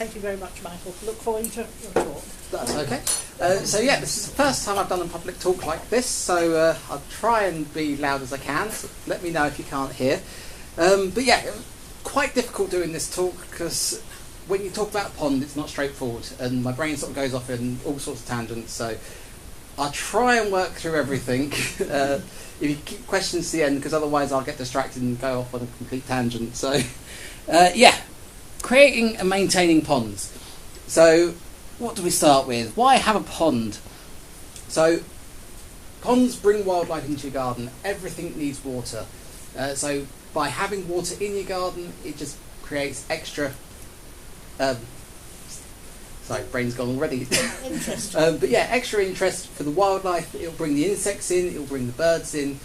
Thank you very much, Michael. Look forward to your talk. That's okay. So yeah, this is the first time I've done a public talk like this, so I'll try and be loud as I can. So let me know if you can't hear. But yeah, quite difficult doing this talk because when you talk about a pond, it's not straightforward, and my brain sort of goes off in all sorts of tangents. So I'll try and work through everything. If you keep questions to the end, because otherwise I'll get distracted and go off on a complete tangent. So yeah, creating and maintaining ponds. So what do we start with? Why have a pond? So ponds bring wildlife into your garden. Everything needs water. So by having water in your garden, it just creates extra... sorry, brain's gone already. Interest. But yeah, extra interest for the wildlife. It'll bring the insects in, it'll bring the birds in.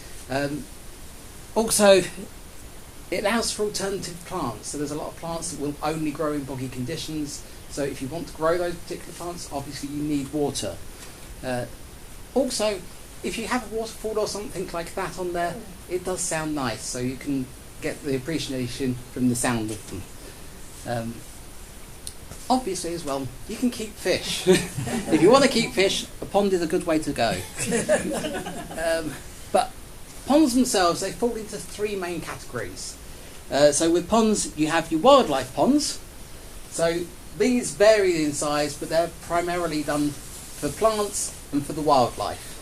Also, it allows for alternative plants. So there's a lot of plants that will only grow in boggy conditions. So if you want to grow those particular plants, obviously you need water. Also, if you have a waterfall or something like that on there, it does sound nice. So you can get the appreciation from the sound of them. Obviously as well, you can keep fish. If you want to keep fish, a pond is a good way to go. But ponds themselves, they fall into three main categories. So with ponds, you have your wildlife ponds. So these vary in size, but they're primarily done for plants and for the wildlife.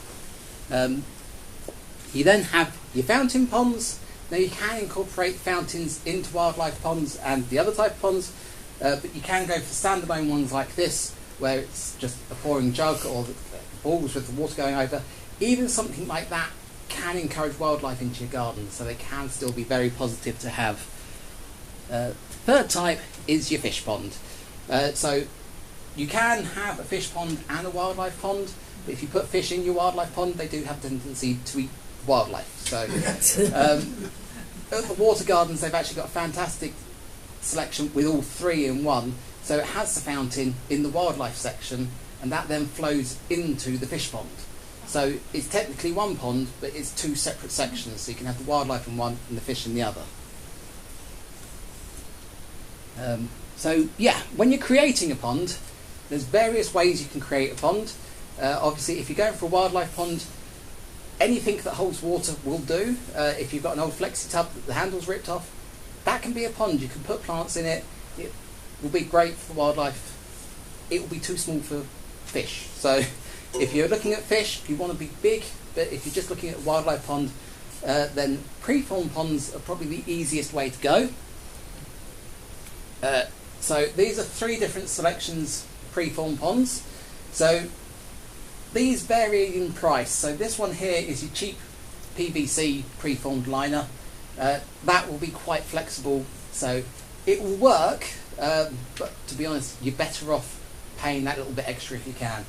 You then have your fountain ponds. Now you can incorporate fountains into wildlife ponds and the other type of ponds, but you can go for standalone ones like this, where it's just a pouring jug or balls with the water going over. Even something like that can encourage wildlife into your garden, so they can still be very positive to have. Third type is your fish pond. So you can have a fish pond and a wildlife pond, but if you put fish in your wildlife pond, they do have a tendency to eat wildlife. So at the water gardens, they've actually got a fantastic selection with all three in one. So it has the fountain in the wildlife section, and that then flows into the fish pond. So it's technically one pond, but it's two separate sections. So you can have the wildlife in one and the fish in the other. So yeah, when you're creating a pond, there's various ways you can create a pond. Obviously, if you're going for a wildlife pond, anything that holds water will do. If you've got an old flexi tub that the handle's ripped off, that can be a pond. You can put plants in it. It will be great for the wildlife. It will be too small for fish. So if you're looking at fish, you want to be big, but if you're just looking at a wildlife pond, then pre-formed ponds are probably the easiest way to go. So these are three different selections of pre-formed ponds. So these vary in price. So this one here is your cheap PVC pre-formed liner. That will be quite flexible, so it will work, but to be honest, you're better off paying that little bit extra if you can.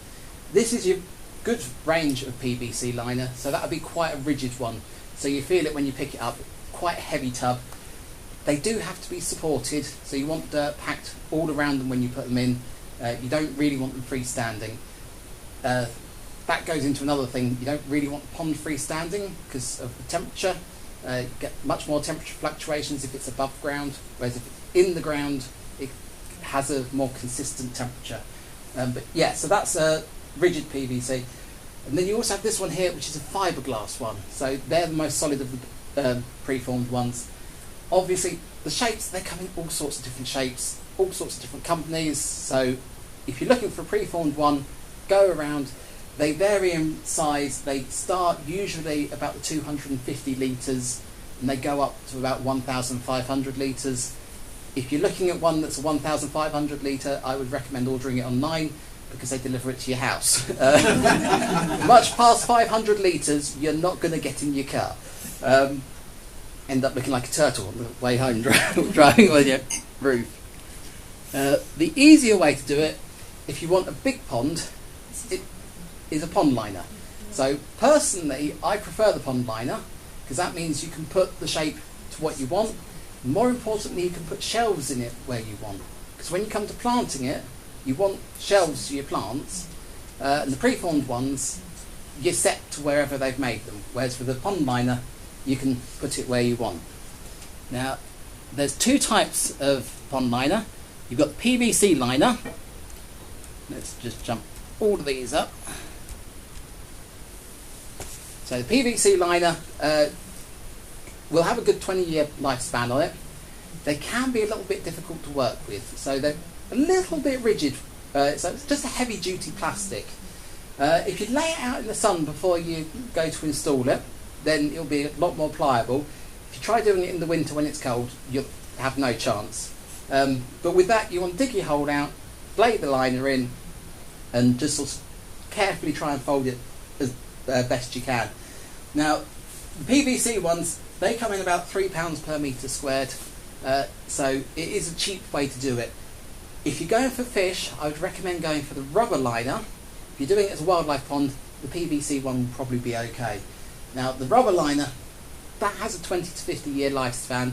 This is your good range of PVC liner, so that would be quite a rigid one, so you feel it when you pick it up. Quite a heavy tub. They do have to be supported, so you want dirt packed all around them when you put them in. You don't really want them freestanding. That goes into another thing. You don't really want the pond freestanding because of the temperature. You get much more temperature fluctuations if it's above ground, whereas if it's in the ground, it has a more consistent temperature. But yeah, so that's a rigid PVC. And then you also have this one here, which is a fiberglass one. So they're the most solid of the preformed ones. Obviously, the shapes, they come in all sorts of different shapes, all sorts of different companies. So if you're looking for a preformed one, go around. They vary in size. They start usually about the 250 litres and they go up to about 1,500 litres. If you're looking at one that's a 1,500 litre, I would recommend ordering it online because they deliver it to your house. Much past 500 litres, you're not going to get in your car. End up looking like a turtle on the way home driving on your roof. The easier way to do it, if you want a big pond, is a pond liner. So personally, I prefer the pond liner because that means you can put the shape to what you want. More importantly, you can put shelves in it where you want. Because when you come to planting it, you want shelves for your plants, and the preformed ones, you're set to wherever they've made them. Whereas for the pond liner, you can put it where you want. Now, there's two types of pond liner. you've got the PVC liner. Let's just jump all of these up. So the PVC liner will have a good 20-year lifespan on it. They can be a little bit difficult to work with, so they're a little bit rigid. So it's just a heavy-duty plastic. If you lay it out in the sun before you go to install it, then it'll be a lot more pliable. If you try doing it in the winter when it's cold, you'll have no chance. But with that, you want to dig your hole out, lay the liner in, and just sort of carefully try and fold it as best you can. Now, the PVC ones, they come in about £3 per metre squared, so it is a cheap way to do it. If you're going for fish, I would recommend going for the rubber liner. If you're doing it as a wildlife pond, the PVC one will probably be okay. Now, the rubber liner, that has a 20 to 50 year lifespan.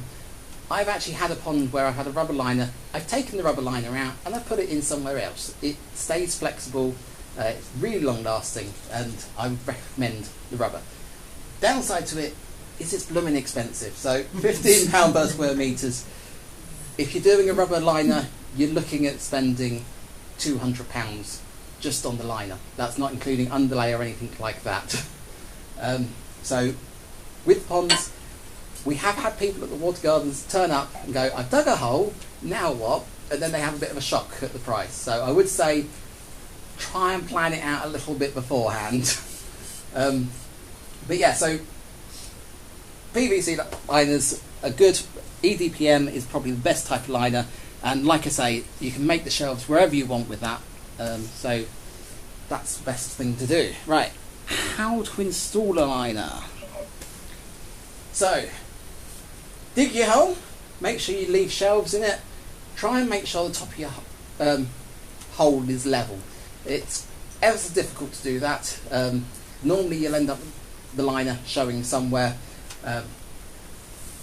I've actually had a pond where I've had a rubber liner. I've taken the rubber liner out and I've put it in somewhere else. It stays flexible, it's really long lasting, and I would recommend the rubber. Downside to it is it's blooming expensive. So £15 per square metres. If you're doing a rubber liner, you're looking at spending £200 just on the liner. That's not including underlay or anything like that. So with ponds, we have had people at the water gardens turn up and go, I've dug a hole, now what? And then they have a bit of a shock at the price. So I would say try and plan it out a little bit beforehand. But yeah, so PVC liners are good. EDPM is probably the best type of liner, and like I say, you can make the shelves wherever you want with that. So that's the best thing to do. Right, how to install a liner. So, dig your hole, make sure you leave shelves in it, try and make sure the top of your hole is level. It's ever so difficult to do that. Normally you'll end up with the liner showing somewhere.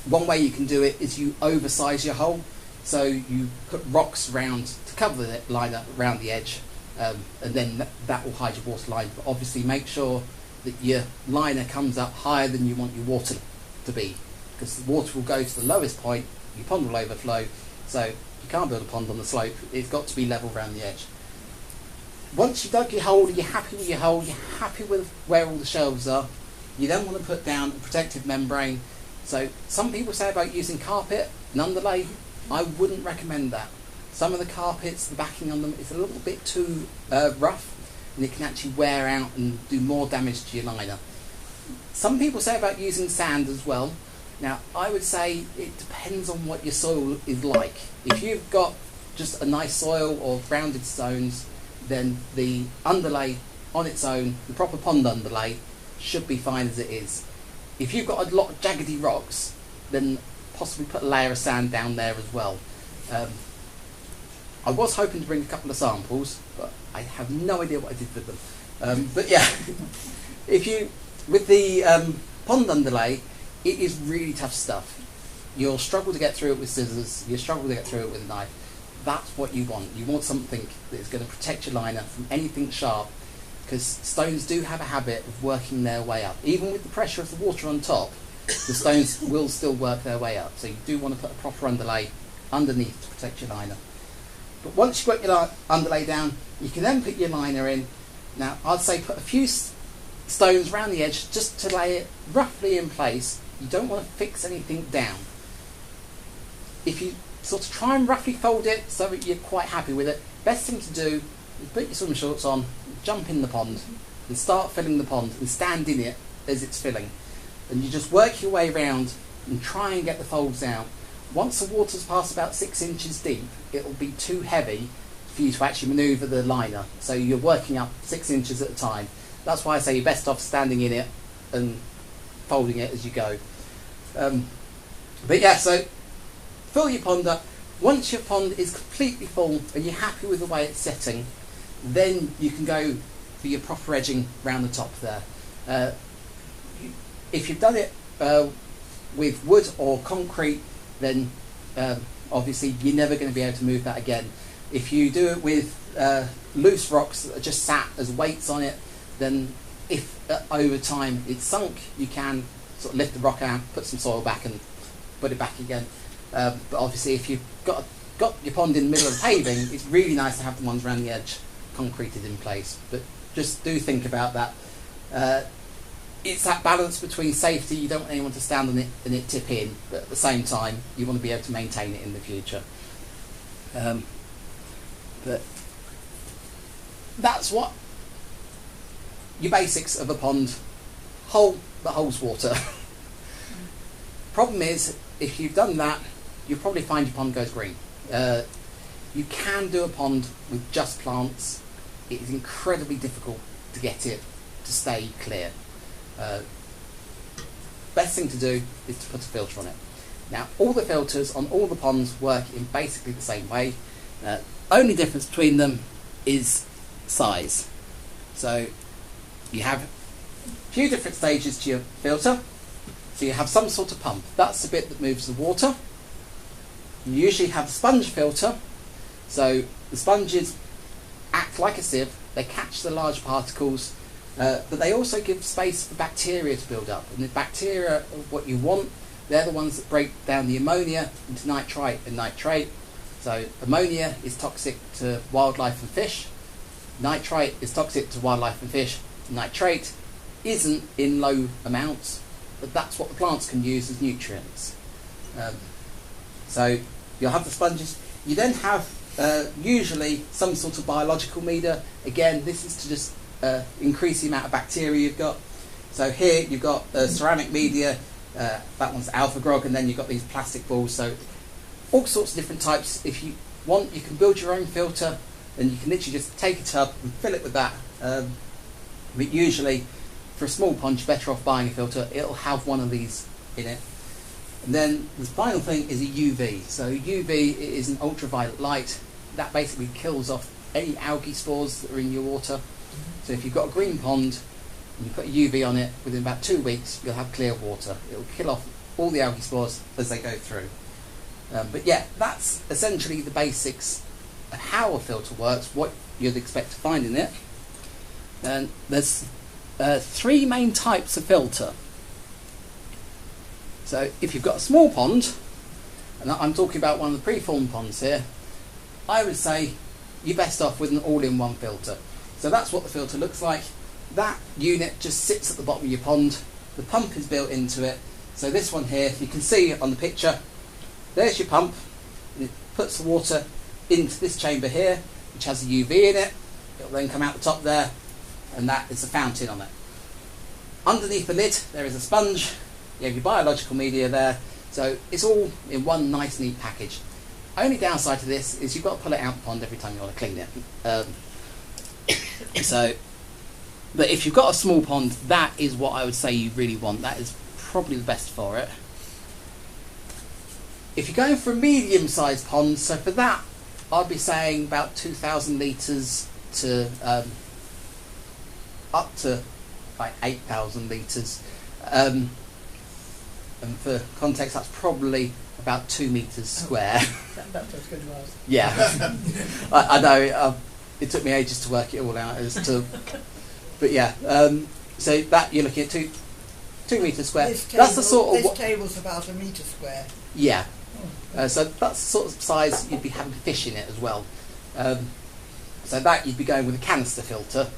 One way you can do it is you oversize your hole, so you put rocks around to cover the liner around the edge, and then that will hide your water line. But obviously make sure that your liner comes up higher than you want your water to be, because the water will go to the lowest point, your pond will overflow, so you can't build a pond on the slope. It's got to be level around the edge. Once you've dug your hole, you're happy with your hole, you're happy with where all the shelves are, you then want to put down a protective membrane. So some people say about using carpet and underlay. I wouldn't recommend that. Some of the carpets, the backing on them is a little bit too rough, and it can actually wear out and do more damage to your liner. Some people say about using sand as well. Now I would say it depends on what your soil is like. If you've got just a nice soil or rounded stones, then the underlay on its own, the proper pond underlay, should be fine as it is. If you've got a lot of jaggedy rocks, then possibly put a layer of sand down there as well. I was hoping to bring a couple of samples, but I have no idea what I did with them. But yeah, with the pond underlay, it is really tough stuff. You'll struggle to get through it with scissors, you'll struggle to get through it with a knife. That's what you want. You want something that is going to protect your liner from anything sharp, because stones do have a habit of working their way up. Even with the pressure of the water on top, the stones will still work their way up. So you do want to put a proper underlay underneath to protect your liner. But once you've got your underlay down, you can then put your liner in. Now I'd say put a few stones around the edge just to lay it roughly in place. You don't want to fix anything down. If you sort of try and roughly fold it so that you're quite happy with it, best thing to do is put your swim shorts on, jump in the pond and start filling the pond and stand in it as it's filling. And you just work your way around and try and get the folds out. Once the water's past about 6 inches deep, it'll be too heavy for you to actually manoeuvre the liner. So you're working up 6 inches at a time. That's why I say you're best off standing in it and folding it as you go. But yeah, so fill your pond up. Once your pond is completely full and you're happy with the way it's setting, then you can go for your proper edging around the top there. If you've done it with wood or concrete, then obviously you're never going to be able to move that again. If you do it with loose rocks that are just sat as weights on it, then if over time it's sunk, you can sort of lift the rock out, put some soil back and put it back again. But obviously if you've got got your pond in the middle of paving, it's really nice to have the ones around the edge concreted in place. But just do think about that. It's that balance between safety, you don't want anyone to stand on it and it tip in, but at the same time you want to be able to maintain it in the future. But that's what your basics of a pond: hole that holds water. Problem is, if you've done that, you'll probably find your pond goes green. You can do a pond with just plants. It is incredibly difficult to get it to stay clear. Best thing to do is to put a filter on it. Now, all the filters on all the ponds work in basically the same way. Only difference between them is size. So you have a few different stages to your filter. So you have some sort of pump. That's the bit that moves the water. You usually have a sponge filter. So the sponges act like a sieve. They catch the large particles, but they also give space for bacteria to build up. And the bacteria are what you want. They're the ones that break down the ammonia into nitrite and nitrate. So ammonia is toxic to wildlife and fish. Nitrite is toxic to wildlife and fish. Nitrate isn't in low amounts, but that's what the plants can use as nutrients. So you'll have the sponges. You then have usually some sort of biological media. Again, this is to just increase the amount of bacteria you've got. So here you've got ceramic media. That one's alpha grog, and then you've got these plastic balls. So all sorts of different types. If you want, you can build your own filter, and you can literally just take a tub and fill it with that. But usually, for a small pond, you're better off buying a filter. It'll have one of these in it. And then the final thing is a UV. So UV is an ultraviolet light that basically kills off any algae spores that are in your water. So if you've got a green pond and you put a UV on it, within about 2 weeks you'll have clear water. It'll kill off all the algae spores as they go through. But yeah, that's essentially the basics of how a filter works, what you'd expect to find in it. And there's 3 main types of filter. So if you've got a small pond, and I'm talking about one of the pre-formed ponds here, I would say you're best off with an all-in-one filter. So that's what the filter looks like. That unit just sits at the bottom of your pond. The pump is built into it. So this one here, you can see on the picture, there's your pump, and it puts the water into this chamber here, which has a UV in it. It'll then come out the top there, and that is a fountain on it. Underneath the lid, there is a sponge. You have your biological media there. So it's all in one nice, neat package. Only downside to this is you've got to pull it out of the pond every time you want to clean it. But if you've got a small pond, that is what I would say you really want. That is probably the best for it. If you're going for a medium-sized pond, so for that, I'd be saying about 2,000 litres to up to like 8,000 litres. And for context, that's probably about 2 metres square. That's as good as Yeah, I know. It took me ages to work it all out as to, but yeah. So that you're looking at 2 metres square. That's the sort of this table's about a metre square. Yeah. So that's the sort of size you'd be having fish in it as well. So that you'd be going with a canister filter.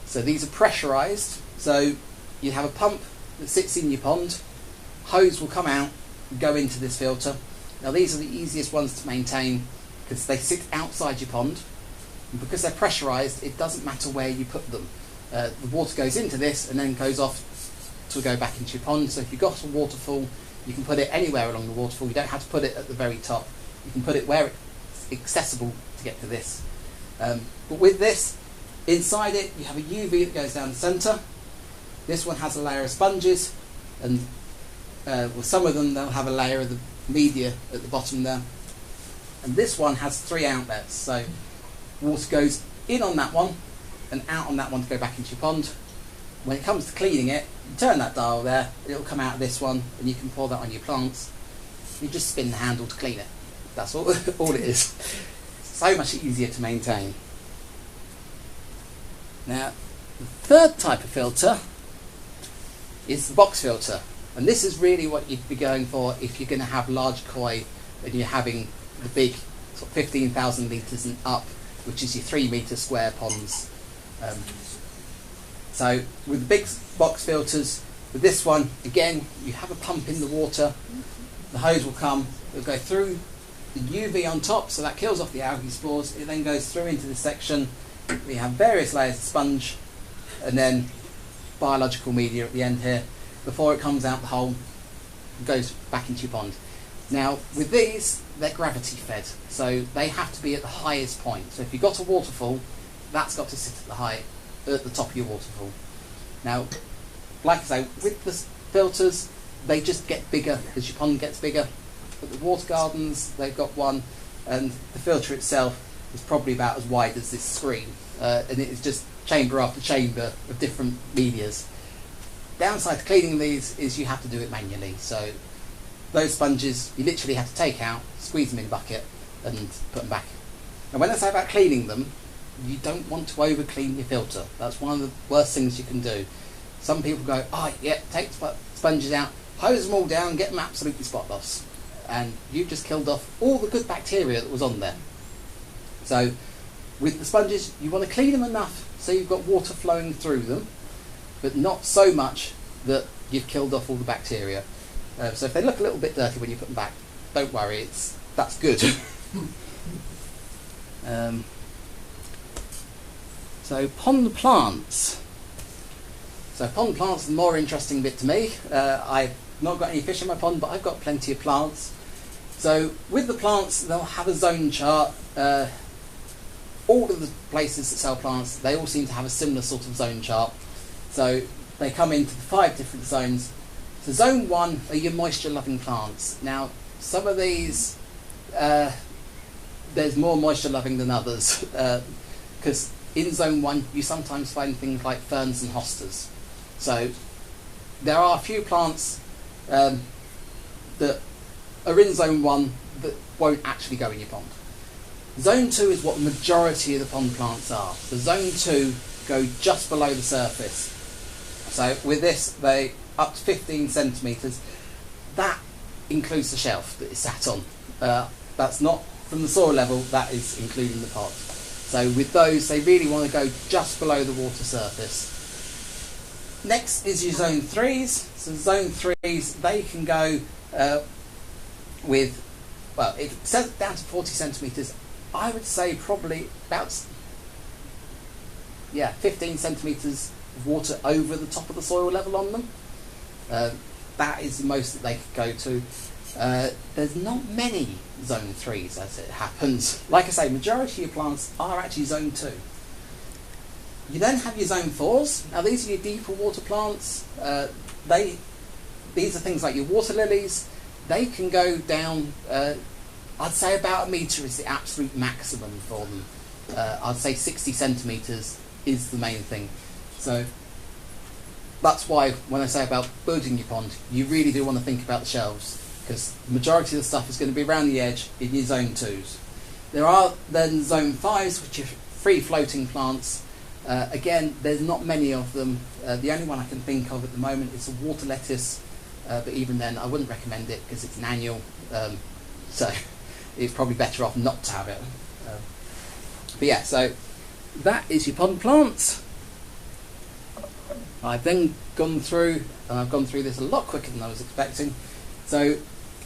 So these are pressurised. So you have a pump that sits in your pond. Hose will come out and go into this filter. Now these are the easiest ones to maintain because they sit outside your pond. And because they're pressurised, it doesn't matter where you put them. The water goes into this and then goes off to go back into your pond. So if you've got a waterfall, you can put it anywhere along the waterfall. You don't have to put it at the very top. You can put it where it's accessible to get to this. But with this, inside it, you have a UV that goes down the centre. This one has a layer of sponges, and with some of them, they'll have a layer of the media at the bottom there. And this one has 3 outlets. So water goes in on that one and out on that one to go back into your pond. When it comes to cleaning it, you turn that dial there, it'll come out of this one, and you can pour that on your plants. You just spin the handle to clean it. That's all, all it is. So much easier to maintain. Now, the third type of filter is the box filter. And this is really what you'd be going for if you're going to have large koi and you're having the big sort of 15,000 litres and up, which is your 3 metre square ponds. So with the big box filters, with this one, again, you have a pump in the water, the hose will come, it'll go through the UV on top, so that kills off the algae spores. It then goes through into this section. We have various layers of sponge, and then biological media at the end here. Before it comes out the hole, it goes back into your pond. Now, with these, they're gravity fed, so they have to be at the highest point. So if you've got a waterfall, that's got to sit at the top of your waterfall. Now, like I say, with the filters, they just get bigger as your pond gets bigger. But the water gardens, they've got one, and the filter itself is probably about as wide as this screen, and it is just chamber after chamber of different medias. Downside to cleaning these is you have to do it manually. So those sponges you literally have to take out, squeeze them in a bucket, and put them back. And when I say about cleaning them, you don't want to over clean your filter. That's one of the worst things you can do. Some people go, oh yeah, take the sponges out, hose them all down, get them absolutely spotless. And you've just killed off all the good bacteria that was on there. So with the sponges, you want to clean them enough so you've got water flowing through them, but not so much that you've killed off all the bacteria. So if they look a little bit dirty when you put them back, don't worry, that's good. So pond plants. So pond plants are the more interesting bit to me. I've not got any fish in my pond, but I've got plenty of plants. So with the plants, they'll have a zone chart. All of the places that sell plants, they all seem to have a similar sort of zone chart. So they come into the 5 different zones. So zone 1 are your moisture-loving plants. Now, some of these, there's more moisture-loving than others, because in zone 1 you sometimes find things like ferns and hostas. So there are a few plants that are in zone 1 that won't actually go in your pond. Zone 2 is what the majority of the pond plants are. So zone 2 go just below the surface. So with this, they up to 15 centimetres. That includes the shelf that it's sat on. That's not from the soil level, that is including the pot. So with those, they really want to go just below the water surface. Next is your zone 3s. So zone 3s, they can go with, well, it says down to 40 centimetres. I would say probably about 15 centimetres of water over the top of the soil level on them. That is the most that they could go to. There's not many zone 3s as it happens. Like I say, majority of your plants are actually zone 2. You then have your zone 4s. Now these are your deeper water plants. These are things like your water lilies. They can go down, I'd say about 1 metre is the absolute maximum for them. I'd say 60 centimetres is the main thing. So that's why when I say about building your pond, you really do want to think about the shelves, because the majority of the stuff is going to be around the edge in your zone 2s. There are then zone 5s, which are free floating plants. Again, there's not many of them. The only one I can think of at the moment is a water lettuce, but even then I wouldn't recommend it because it's an annual, so it's probably better off not to have it. But yeah, so that is your pond plants. I've then gone through, and I've gone through this a lot quicker than I was expecting. So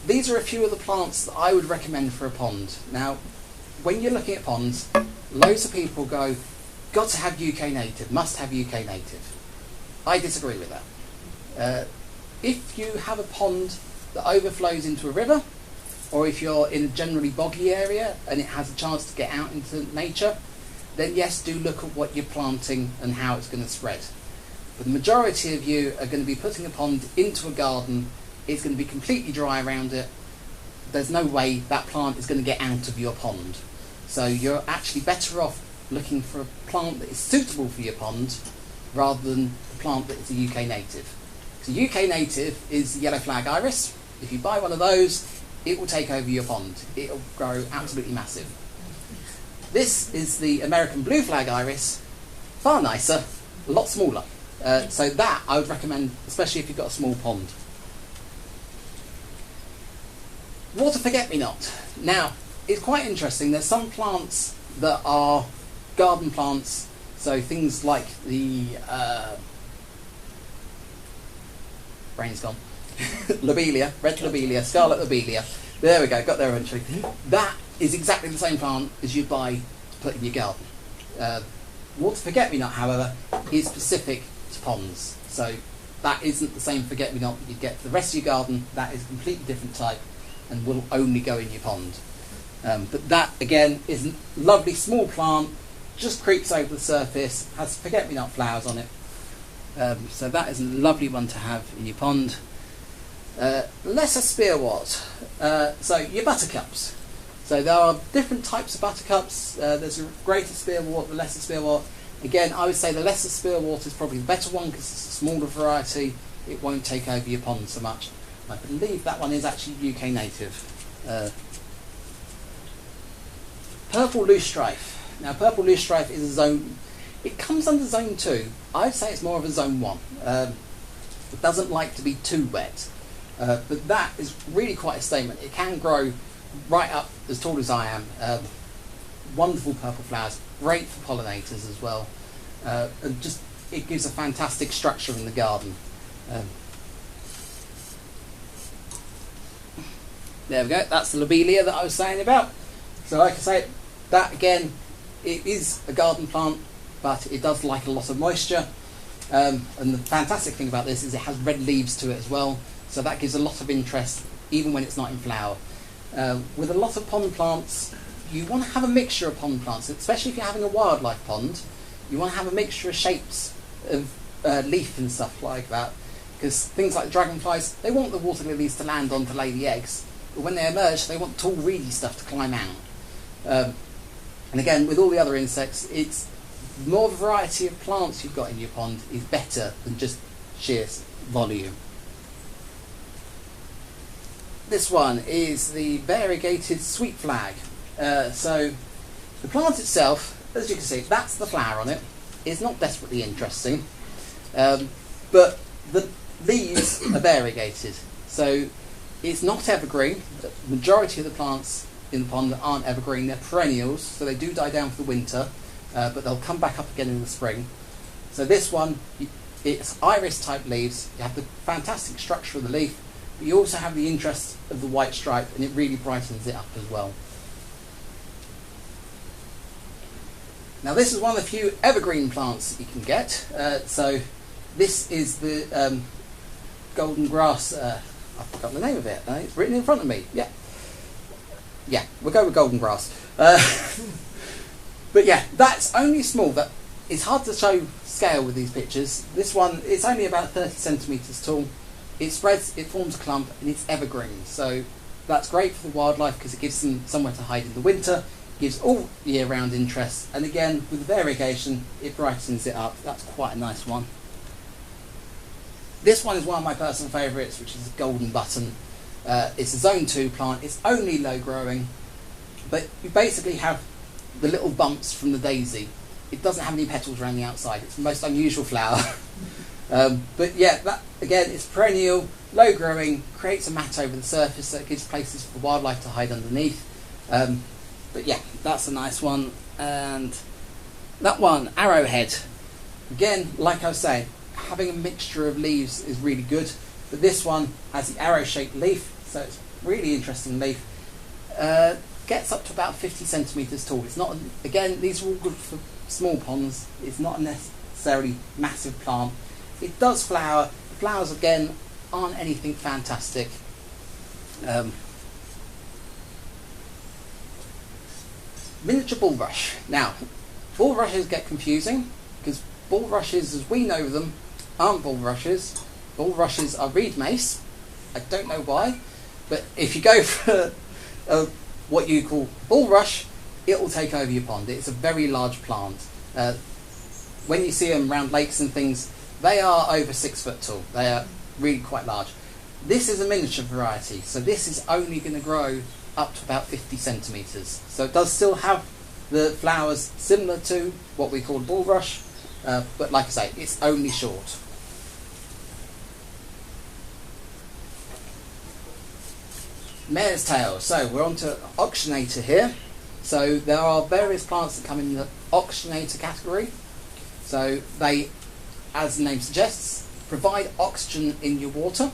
these are a few of the plants that I would recommend for a pond. Now, when you're looking at ponds, loads of people go, got to have UK native, must have UK native. I disagree with that. If you have a pond that overflows into a river, or if you're in a generally boggy area and it has a chance to get out into nature, then yes, do look at what you're planting and how it's going to spread. But the majority of you are going to be putting a pond into a garden. It's going to be completely dry around it. There's no way that plant is going to get out of your pond. So you're actually better off looking for a plant that is suitable for your pond rather than a plant that is a UK native. So UK native is the yellow flag iris. If you buy one of those, it will take over your pond. It will grow absolutely massive. This is the American blue flag iris, far nicer, a lot smaller. So that I would recommend, especially if you've got a small pond. Water forget-me-not. Now, it's quite interesting. There's some plants that are garden plants, so things like the brain's gone. Lobelia, red lobelia, scarlet lobelia. There we go, got there eventually. That is exactly the same plant as you'd buy to put in your garden. Water forget-me-not, however, is specific to ponds. So that isn't the same forget-me-not that you'd get for the rest of your garden. That is a completely different type and will only go in your pond. But that, again, is a lovely small plant, just creeps over the surface, has forget-me-not flowers on it. So that is a lovely one to have in your pond. Lesser spearwort. So your buttercups. So there are different types of buttercups. There's a greater spearwort, the lesser spearwort. Again, I would say the lesser spearwort is probably the better one because it's a smaller variety. It won't take over your pond so much. I believe that one is actually UK native. Purple loosestrife. Now, purple loosestrife is a zone. It comes under zone 2. I'd say it's more of a zone 1. It doesn't like to be too wet. But that is really quite a statement. It can grow right up as tall as I am. Wonderful purple flowers, great for pollinators as well. And just it gives a fantastic structure in the garden. There we go, that's the lobelia that I was saying about. So like I say, that again, it is a garden plant, but it does like a lot of moisture. And the fantastic thing about this is it has red leaves to it as well. So that gives a lot of interest, even when it's not in flower. With a lot of pond plants, you want to have a mixture of pond plants, especially if you're having a wildlife pond. You want to have a mixture of shapes of leaf and stuff like that. Because things like dragonflies, they want the water lilies to land on to lay the eggs. But when they emerge, they want tall, reedy stuff to climb out. And again, with all the other insects, it's more variety of plants you've got in your pond is better than just sheer volume. This one is the variegated sweet flag. So the plant itself, as you can see, that's the flower on it. It's not desperately interesting, but the leaves are variegated. So it's not evergreen. The majority of the plants in the pond aren't evergreen. They're perennials, so they do die down for the winter, but they'll come back up again in the spring. So this one, it's iris type leaves. You have the fantastic structure of the leaf, but you also have the interest of the white stripe, and it really brightens it up as well. Now this is one of the few evergreen plants that you can get. So this is the golden grass. I've forgotten the name of it. It's written in front of me. Yeah, we'll go with golden grass. But yeah, that's only small. That it's hard to show scale with these pictures. This one, it's only about 30 centimetres tall. It spreads, it forms a clump, and it's evergreen. So that's great for the wildlife because it gives them somewhere to hide in the winter, gives all year round interest, and again, with the variegation, it brightens it up. That's quite a nice one. This one is one of my personal favourites, which is a golden button. It's a zone 2 plant. It's only low growing, but you basically have the little bumps from the daisy. It doesn't have any petals around the outside. It's the most unusual flower. But yeah, that again, it's perennial, low growing, creates a mat over the surface, so it gives places for wildlife to hide underneath. But yeah, that's a nice one. And that one, arrowhead. Again, like I was saying, having a mixture of leaves is really good. But this one has the arrow-shaped leaf, so it's really interesting leaf. Gets up to about 50 centimetres tall. It's not, again, these are all good for small ponds. It's not a necessarily massive plant. It does flower. The flowers, again, aren't anything fantastic. Miniature bulrush. Now, bulrushes get confusing because bulrushes, as we know them, aren't bulrushes. Bulrushes are reed mace. I don't know why, but if you go for what you call bulrush, it will take over your pond. It's a very large plant. When you see them around lakes and things, they are over 6 foot tall. They are really quite large. This is a miniature variety, so this is only going to grow up to about 50 centimetres. So it does still have the flowers similar to what we call bulrush, but like I say, it's only short. Mare's tail. So we're on to oxygenator here. So there are various plants that come in the oxygenator category. So they, as the name suggests, provide oxygen in your water.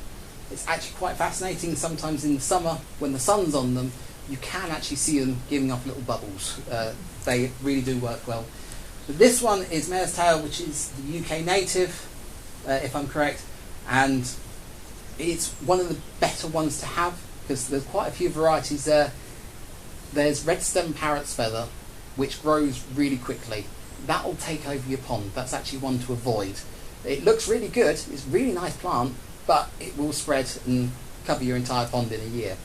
It's actually quite fascinating. Sometimes in the summer, when the sun's on them, you can actually see them giving off little bubbles. They really do work well. But this one is Mare's tail, which is the UK native, if I'm correct, and it's one of the better ones to have because there's quite a few varieties there. There's red stem parrot's feather, which grows really quickly. That will take over your pond. That's actually one to avoid. It looks really good. It's a really nice plant, but it will spread and cover your entire pond in a year.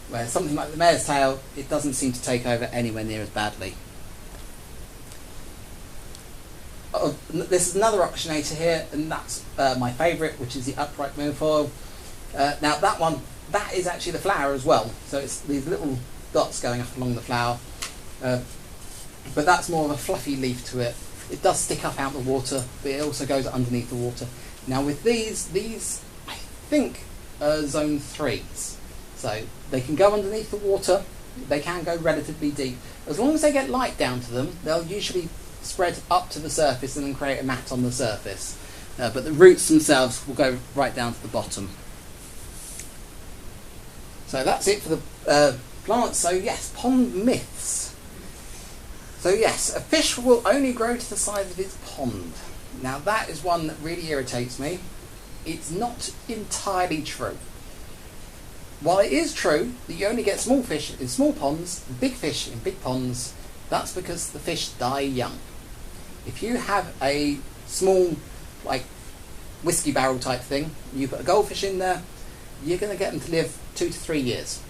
Whereas something like the mare's tail, it doesn't seem to take over anywhere near as badly. This is another oxygenator here, and that's my favourite, which is the upright milfoil. Now that one, that is actually the flower as well. So it's these little dots going up along the flower. But that's more of a fluffy leaf to it. It does stick up out the water, but it also goes underneath the water. Now with these I think are zone 3s. So they can go underneath the water, they can go relatively deep. As long as they get light down to them, they'll usually spread up to the surface and then create a mat on the surface. But the roots themselves will go right down to the bottom. So that's it for the plants. So yes, pond myths. So yes, a fish will only grow to the size of its pond. Now that is one that really irritates me. It's not entirely true. While it is true that you only get small fish in small ponds, and big fish in big ponds, that's because the fish die young. If you have a small, like, whiskey barrel type thing, you put a goldfish in there, you're going to get them to live 2 to 3 years.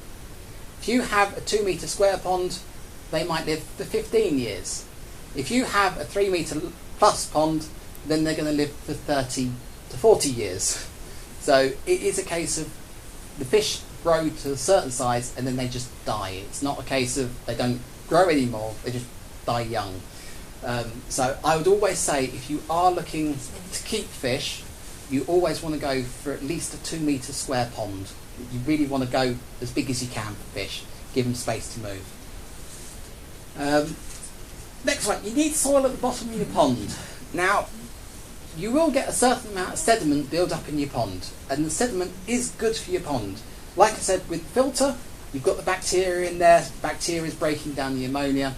If you have a 2 metre square pond, they might live for 15 years. If you have a 3 metre plus pond, then they're going to live for 30 to 40 years. So it is a case of the fish grow to a certain size and then they just die. It's not a case of they don't grow anymore, they just die young. So I would always say if you are looking to keep fish, you always want to go for at least a 2 metre square pond. You really want to go as big as you can for fish, give them space to move. Next one, you need soil at the bottom of your pond. Now, you will get a certain amount of sediment build up in your pond, and the sediment is good for your pond. Like I said, with the filter, you've got the bacteria in there, bacteria is breaking down the ammonia.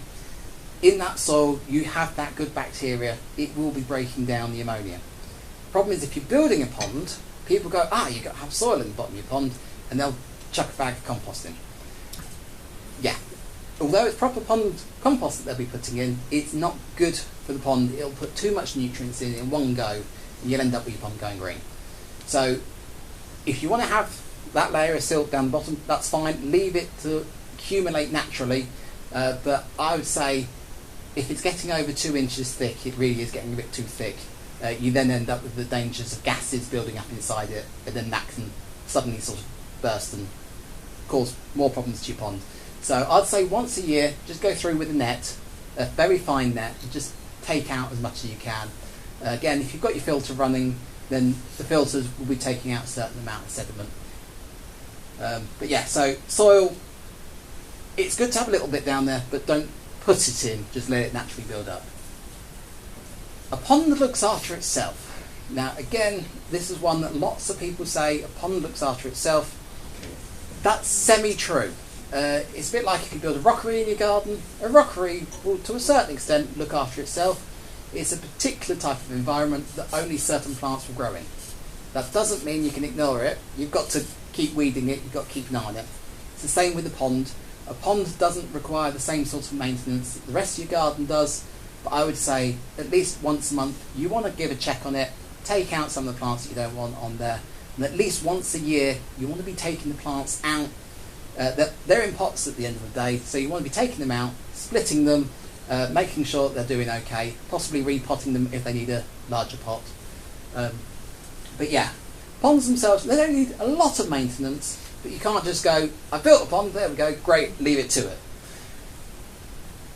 In that soil, you have that good bacteria, it will be breaking down the ammonia. Problem is, if you're building a pond, people go, you've got to have soil in the bottom of your pond, and they'll chuck a bag of compost in. Yeah, although it's proper pond compost that they'll be putting in, it's not good for the pond. It'll put too much nutrients in one go, and you'll end up with your pond going green. So if you want to have that layer of silt down the bottom, that's fine. Leave it to accumulate naturally. But I would say if it's getting over 2 inches thick, it really is getting a bit too thick. You then end up with the dangers of gases building up inside it, and then that can suddenly sort of burst and cause more problems to your pond. So I'd say once a year, just go through with a net, a very fine net, and just take out as much as you can. Again, if you've got your filter running, then the filters will be taking out a certain amount of sediment. But yeah, so soil, it's good to have a little bit down there, but don't put it in, just let it naturally build up. A pond that looks after itself. Now again, this is one that lots of people say, a pond looks after itself. That's semi-true. It's a bit like if you build a rockery in your garden. A rockery will, to a certain extent, look after itself. It's a particular type of environment that only certain plants will grow in. That doesn't mean you can ignore it. You've got to keep weeding it, you've got to keep an eye on it. It's the same with a pond. A pond doesn't require the same sort of maintenance that the rest of your garden does, but I would say at least once a month you want to give a check on it, take out some of the plants that you don't want on there, and at least once a year you want to be taking the plants out. They're in pots at the end of the day, so you want to be taking them out, splitting them, making sure that they're doing okay, possibly repotting them if they need a larger pot. But yeah, ponds themselves, they don't need a lot of maintenance, but you can't just go, I built a pond, there we go, great, leave it to it.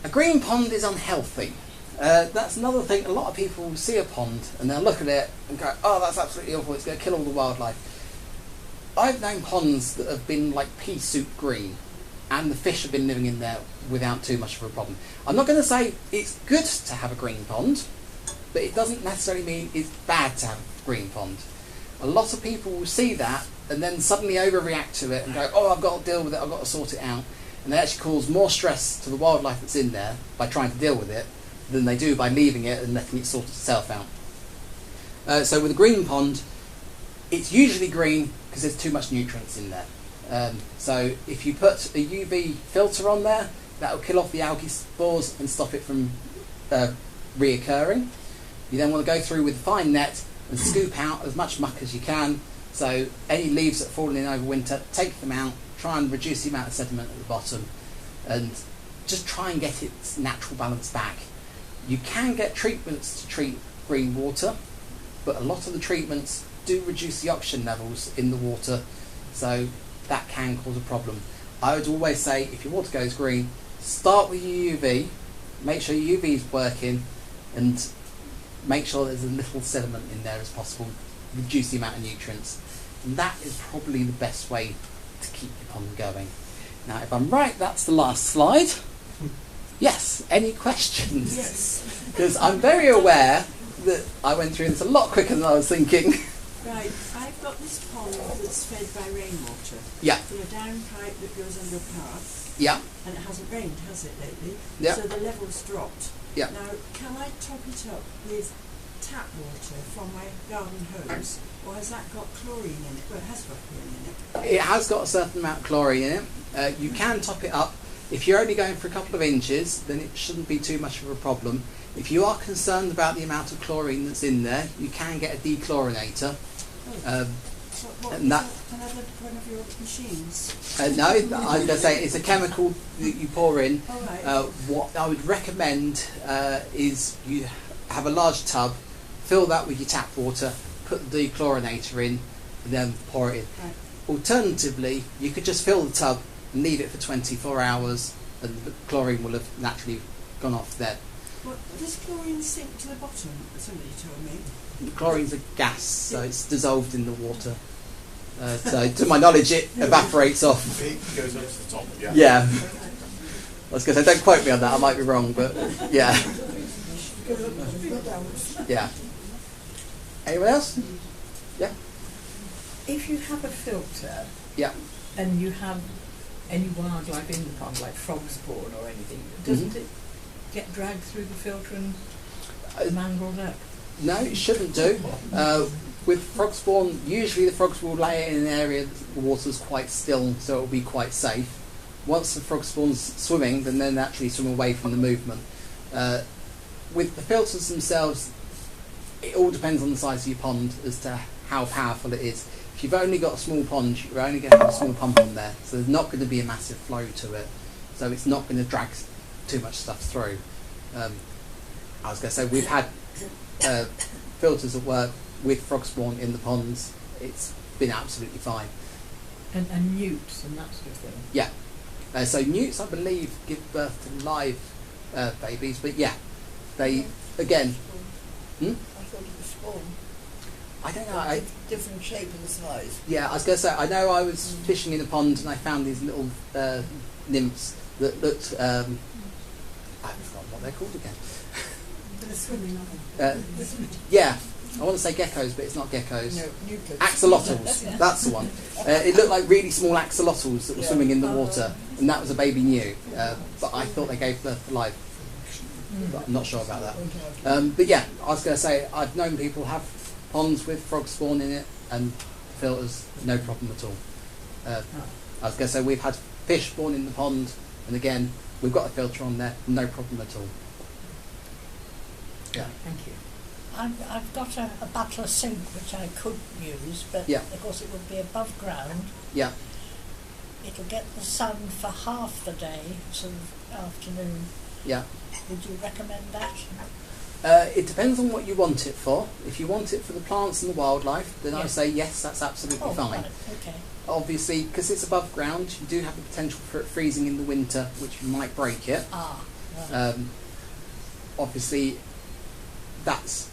A green pond is unhealthy. That's another thing. A lot of people will see a pond and they'll look at it and go, oh, that's absolutely awful, it's going to kill all the wildlife. I've known ponds that have been like pea soup green, and the fish have been living in there without too much of a problem. I'm not going to say it's good to have a green pond, but it doesn't necessarily mean it's bad to have a green pond. A lot of people will see that and then suddenly overreact to it and go, oh, I've got to deal with it, I've got to sort it out. And they actually cause more stress to the wildlife that's in there by trying to deal with it than they do by leaving it and letting it sort itself out. So with a green pond, it's usually green because there's too much nutrients in there. So if you put a UV filter on there, that will kill off the algae spores and stop it from reoccurring. You then want to go through with a fine net and scoop out as much muck as you can. So any leaves that have fallen in over winter, take them out, try and reduce the amount of sediment at the bottom, and just try and get its natural balance back. You can get treatments to treat green water, but a lot of the treatments do reduce the oxygen levels in the water, so that can cause a problem. I would always say, if your water goes green, start with your UV, make sure your UV is working, and make sure there's as little sediment in there as possible, reduce the amount of nutrients. And that is probably the best way to keep your pond going. Now, if I'm right, that's the last slide. Yes, any questions? Yes. Because I'm very aware that I went through this a lot quicker than I was thinking. Right, I've got this pond that's fed by rainwater. Yeah. Through a downpipe that goes under a path. Yeah. And it hasn't rained, has it, lately? Yeah. So the level's dropped. Yeah. Now, can I top it up with tap water from my garden hose? Or has that got chlorine in it? Well, it has got chlorine in it. It has got a certain amount of chlorine in it. You can top it up. If you're only going for a couple of inches, then it shouldn't be too much of a problem. If you are concerned about the amount of chlorine that's in there, you can get a dechlorinator. And that, another one of your machines? no, I'm going to say it's a chemical that you pour in. Oh, right. What I would recommend is you have a large tub, fill that with your tap water, put the dechlorinator in, and then pour it in. Right. Alternatively, you could just fill the tub and leave it for 24 hours, and the chlorine will have naturally gone off there. Well, does chlorine sink to the bottom? Somebody told me. Chlorine's a gas, so it's dissolved in the water. So, to my knowledge, it evaporates off. It goes up to the top, yeah. Yeah. I was going to say, don't quote me on that, I might be wrong, but yeah. Yeah. Anyone else? Yeah. If you have a filter Yeah. and you have any wildlife in the pond, like frog spawn or anything, doesn't it get dragged through the filter and mangled up? No, it shouldn't do. With frog spawn, usually the frogs will lay in an area that the water's quite still, so it will be quite safe. Once the frog spawn's swimming, then they'll naturally swim away from the movement. With the filters themselves, it all depends on the size of your pond as to how powerful it is. If you've only got a small pond, you're only going to have a small pump on there, so there's not going to be a massive flow to it, so it's not going to drag too much stuff through. I was going to say, we've had filters that work with frog spawn in the ponds. It's been absolutely fine. And newts and that sort of thing? Yeah. So newts, I believe, give birth to live babies, but yeah, they, again... I thought it was spawn. I don't know. Different shape and size. Yeah, I was going to say, I know I was fishing in a pond and I found these little nymphs that looked... I forgot what they're called again. They're swimming on Yeah, I want to say geckos, but it's not geckos. No, nucleus. Axolotls, that's the one. It looked like really small axolotls that were swimming in the water, and that was a baby new. But I thought they gave birth to live. But I'm not sure about that. But yeah, I was going to say, I've known people have ponds with frog spawn in it, and filters, no problem at all. I was going to say, we've had fish spawn in the pond, and again, we've got a filter on there, no problem at all. Yeah. Thank you. I've got a butler sink which I could use, but Yeah. of course it would be above ground. Yeah. It'll get the sun for half the day, sort of afternoon. Yeah. Would you recommend that? It depends on what you want it for. If you want it for the plants and the wildlife, then I Yeah. would say yes, that's absolutely fine. Right, okay. Obviously, because it's above ground, you do have the potential for it freezing in the winter, which might break it. Right. Obviously, that's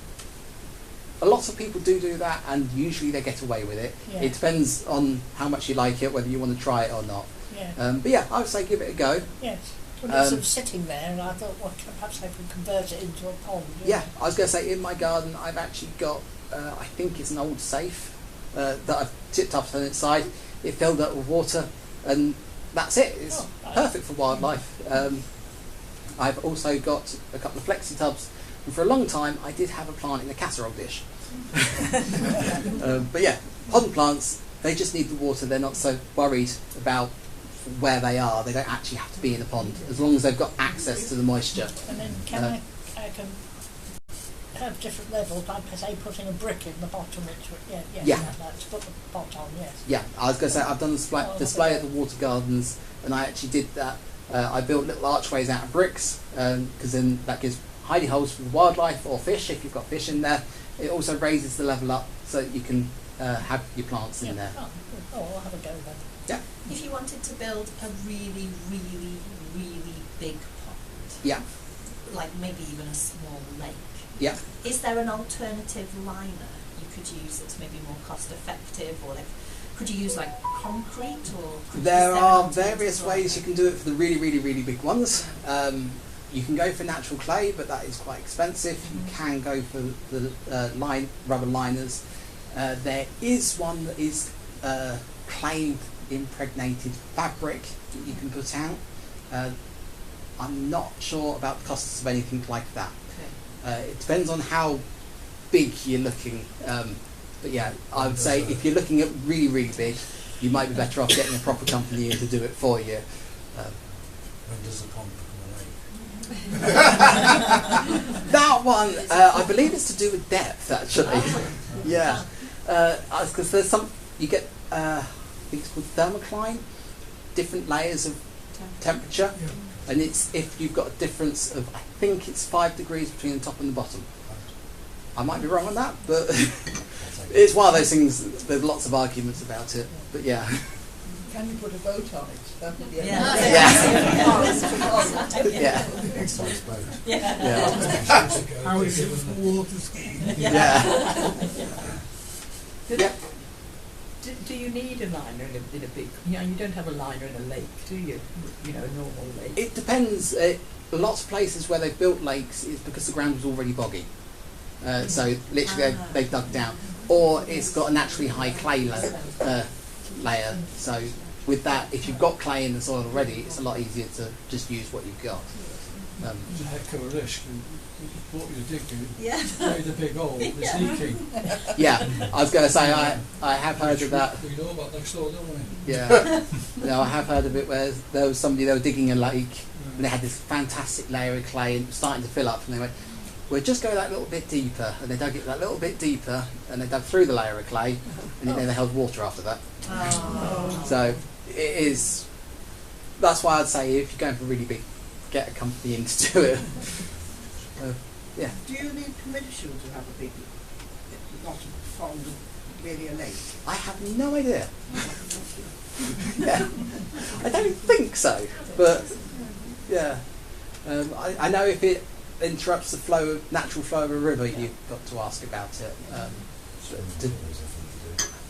a lot of people do that, and usually they get away with it. Yeah. It depends on how much you like it, whether you want to try it or not. Yeah. But yeah, I would say give it a go. Yes. Well, it's sort of sitting there, and I thought, well, perhaps I could convert it into a pond. Yeah, I was going to say, in my garden, I've actually got, I think it's an old safe that I've tipped up on its side. It filled up with water, and that's it. It's nice. perfect for wildlife. I've also got a couple of flexi tubs, and for a long time, I did have a plant in a casserole dish. But yeah, pond plants, they just need the water. They're not so worried about where they are. They don't actually have to be in a pond, as long as they've got access to the moisture. And then I can have different levels, like I say, putting a brick in the bottom, which Yeah. to put the pot on, yes. Yeah, I was going to say, I've done the display at the water gardens, and I actually did that. I built little archways out of bricks, because then that gives hidey holes for the wildlife or fish, if you've got fish in there. It also raises the level up so that you can have your plants in there. Oh, I'll have a go then. Yeah. If you wanted to build a really, really, really big pond, Yeah. like maybe even a small lake, Yeah. is there an alternative liner you could use that's maybe more cost effective, or like could you use like concrete, or There are various ways you can do it for the really, really, really big ones. You can go for natural clay, but that is quite expensive. You can go for the rubber liners. There is one that is clay impregnated fabric that you can put out. I'm not sure about the costs of anything like that. Okay. It depends on how big you're looking. But yeah, I would say if you're looking at really, really big, you might be better off getting a proper company in to do it for you. When does the pond become a lake? That one, I believe it's to do with depth, actually. Yeah, because there's some you get. I think it's called thermocline, different layers of temperature, and it's if you've got a difference of, I think it's 5 degrees between the top and the bottom. I might be wrong on that, but it's one of those things. There's lots of arguments about it, but yeah. Can you put a boat on it? That would be Yeah. Yeah. Exercise boat. Yeah. How is it with water skiing? Yeah. Yeah. Do you need a liner in a big? You don't have a liner in a lake, do you? You know, a normal lake. It depends. Lots of places where they've built lakes is because the ground was already boggy. So literally they've dug down, or it's got a naturally high clay layer. So with that, if you've got clay in the soil already, it's a lot easier to just use what you've got. It's a heck of a risk. What you're digging, Yeah. made a big hole, it's leaking. Yeah, I was going to say I have heard of that. We know about next door, don't we? Yeah, no, I have heard of it where there was somebody, they were digging a lake and they had this fantastic layer of clay and it was starting to fill up, and they went, we'll just go that little bit deeper, and they dug it that little bit deeper and they dug through the layer of clay and then they held water after that. Oh. So it is, that's why I'd say if you're going for really big, get a company in to do it. Yeah. Do you need permission to have a big, not a pond, really a lake? I have no idea. Yeah. I don't think so, but yeah. I know if it interrupts the natural flow of a river, you've got to ask about it.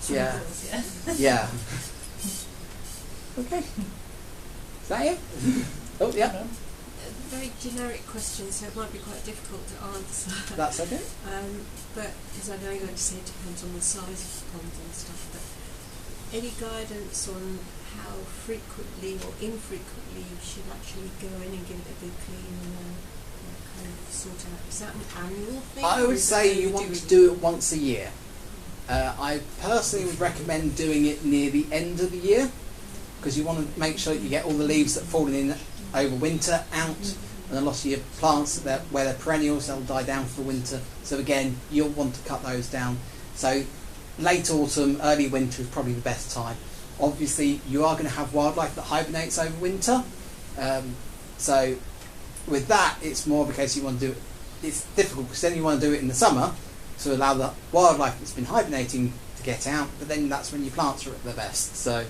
Yeah. Yeah. Okay. Is that it? Oh, yeah. Very generic question, so it might be quite difficult to answer. That's okay. But because I know you're going to say it depends on the size of the ponds and stuff, but any guidance on how frequently or infrequently you should actually go in and give it a good clean and kind of sort out? Is that an annual thing? I or would is say that you only want to do it once a year. I personally would recommend doing it near the end of the year, because you want to make sure that you get all the leaves that have fallen in over winter out, and a lot of your plants where they're perennials, they'll die down for the winter. So again, you'll want to cut those down. So late autumn, early winter is probably the best time. Obviously, you are going to have wildlife that hibernates over winter. So with that, it's more of a case you want to do it. It's difficult because then you want to do it in the summer to allow the wildlife that's been hibernating to get out, but then that's when your plants are at their best. So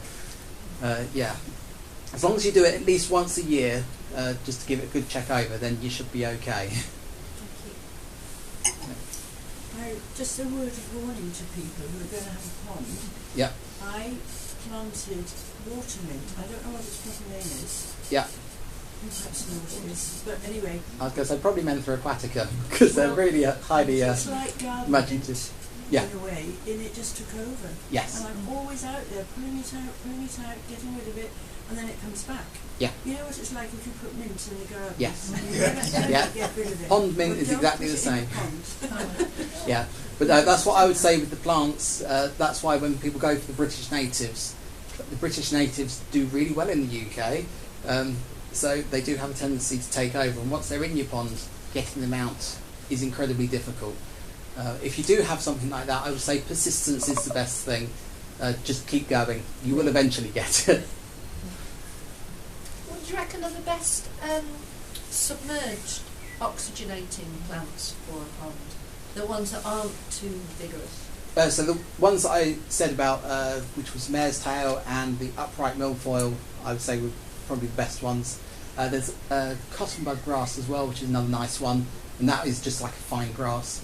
yeah. As long as you do it at least once a year, just to give it a good check over, then you should be okay. Thank you. I just a word of warning to people who are going to have a pond. Yeah. I planted water mint. I don't know what its proper name is. Yeah. You perhaps know what it is. But anyway, I was going to say probably Mentha aquatica because they're really highly it's like garden imaginative. mint Yeah. in a way, and it just took over. Yes. And I'm always out there pulling it out, getting rid of it, and then it comes back. Yeah. You know what it's like if you put mint in the garden? Yes. You never Yeah. get rid of it. Pond mint But is don't exactly put the it in same. pond. Yeah, but that's what I would say with the plants. That's why when people go for the British natives do really well in the UK. So they do have a tendency to take over, and once they're in your pond, getting them out is incredibly difficult. If you do have something like that, I would say persistence is the best thing. Just keep going. You will eventually get it. What do you reckon are the best submerged oxygenating plants for a pond? The ones that aren't too vigorous? So the ones that I said about, which was mare's tail and the upright milfoil, I would say were probably the best ones. There's cottonbud grass as well, which is another nice one, and that is just like a fine grass.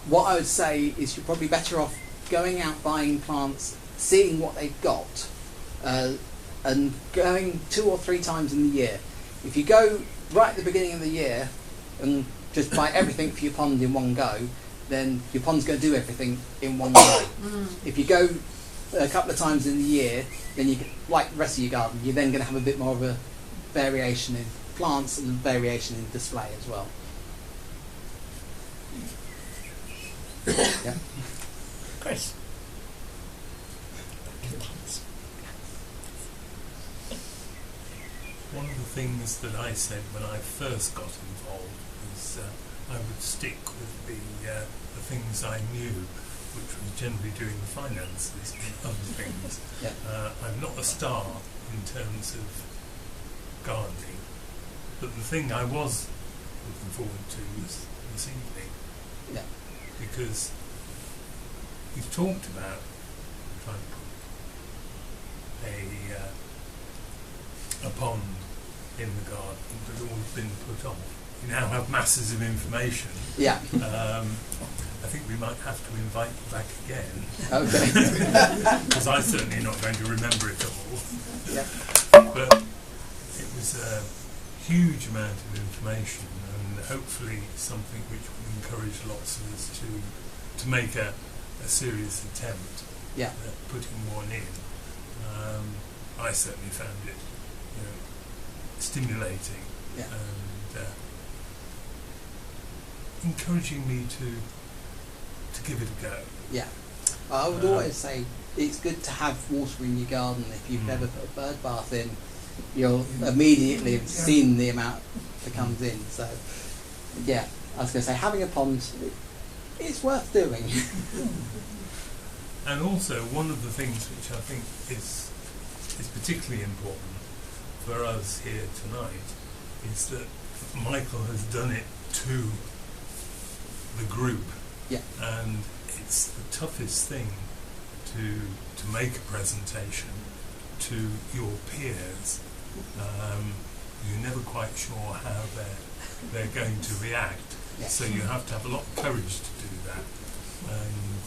What I would say is you're probably better off going out buying plants, seeing what they've got, and going 2 or 3 times in the year. If you go right at the beginning of the year and just buy everything for your pond in one go, then your pond's going to do everything in one go. If you go a couple of times in the year, then you, like the rest of your garden, you're then going to have a bit more of a variation in plants and variation in display as well. Yeah. Chris. One of the things that I said when I first got involved was I would stick with the things I knew, which was generally doing the finances and other things. Yeah. I'm not a star in terms of gardening, but the thing I was looking forward to was this evening. Yeah. Because we've talked about trying to put a pond in the garden, but all been put off. You now have masses of information. Yeah. I think we might have to invite you back again. Okay. Because I'm certainly not going to remember it all. Yeah. But it was a huge amount of information, and hopefully something which will encourage lots of us to make a serious attempt Yeah. at putting one in. I certainly found it, stimulating Yeah. and encouraging me to give it a go. Yeah. I would always say it's good to have water in your garden. If you've never put a bird bath in, you'll immediately have seen the amount that comes in. So, yeah, I was going to say having a pond, it's worth doing. And also, one of the things which I think is particularly important for us here tonight is that Michael has done it to the group. Yeah. And it's the toughest thing to make a presentation to your peers. You're never quite sure how they're going to react. Yeah. So you have to have a lot of courage to do that. And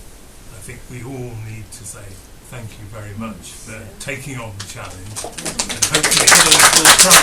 I think we all need to say thank you very much for taking on the challenge, and hopefully others will try.